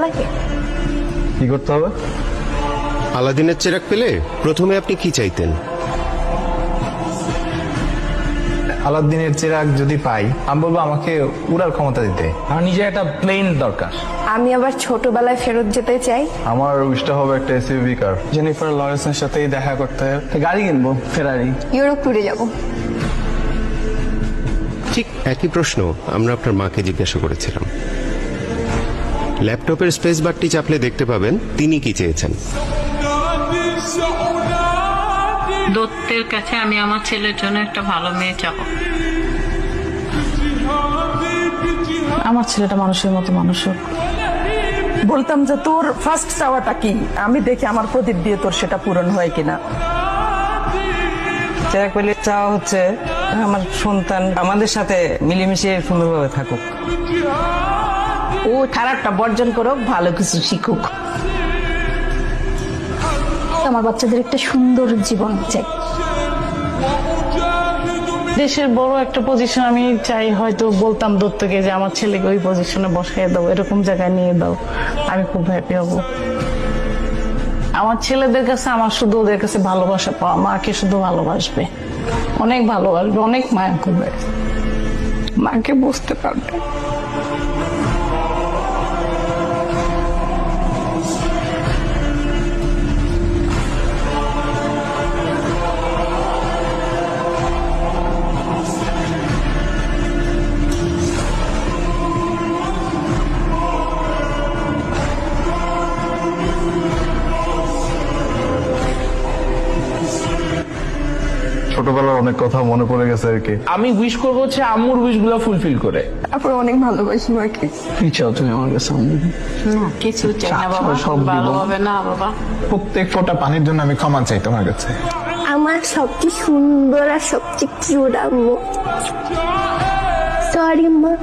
লাগে? কি করতে হবে? আলাদিনের চেরাগ পেলে প্রথমে আপনি কি চাইতেন? আলাদিনের চেরাগ যদি পাই, আমি বলবো আমাকে উড়ার ক্ষমতা দিতে। আমার নিজের একটা প্লেন দরকার। আমি আবার ছোটবেলায় ফেরত যেতে চাই। আমার উইশটা হবে একটা এসইউভি কার। জেনিফার লরেন্সের সাথেই দেখা করতে, গাড়ি কিনবো, ফেরারি। ইউরোপ ট্যুরে যাব। ঠিক একই প্রশ্ন আমরা আপনার মাকে জিজ্ঞাসা করেছিলাম। ল্যাপটপের স্পেস বারটি চাপলে দেখতে পাবেন তিনি কি চেয়েছেন। দত্তের কাছে আমি আমার ছেলের জন্য একটা ভালো মেয়ে চাবো। আমার ছেলেটা মানুষের মতো মানুষ হোক। বলতাম যে তোর ফার্স্ট চাওয়াটা কি, আমি দেখি আমার প্রদীপ দিয়ে তোর সেটা পূরণ হয় কিনা। চেরাগ পেলে চাওয়া হচ্ছে আমার সন্তান আমাদের সাথে মিলেমিশে সুন্দরভাবে থাকুক। ও খারাপটা বর্জন করুক, ভালো কিছু শিখুক। আমার বাচ্চাদের একটা সুন্দর জীবন চাই। দেশের বড় একটা পজিশন আমি চাই, হয়তো বলতাম দত্তকে যে আমার ছেলেকে ওই পজিশনে বসাই দাও, এরকম জায়গায় নিয়ে দাও, আমি খুব হ্যাপি হব। আমার ছেলেদের কাছে আমার শুধু ওদের কাছে ভালোবাসা পাওয়া, মাকে শুধু ভালোবাসবে, অনেক ভালোবাসবে, অনেক মায়া করবে, মাকে বুঝতে পারবে। ছোটবেলার অনেক কথা মনে পড়ে গেছে আর কি। আমি উইশ করবো হচ্ছে আম্মুর উইশ গুলো ফুলফিল করে। তারপর অনেক ভালোবাসি মাকে। কি চাও তুমি আমার কাছে? কিছু চাই না বাবা, সব দিব। ভালো হবে না বাবা। প্রত্যেক ফোঁটা পানির জন্য আমি ক্ষমা চাই তোমার কাছে। আমার সবচেয়ে সুন্দর আর সবচেয়ে কিউট আম্মু। সরি মা।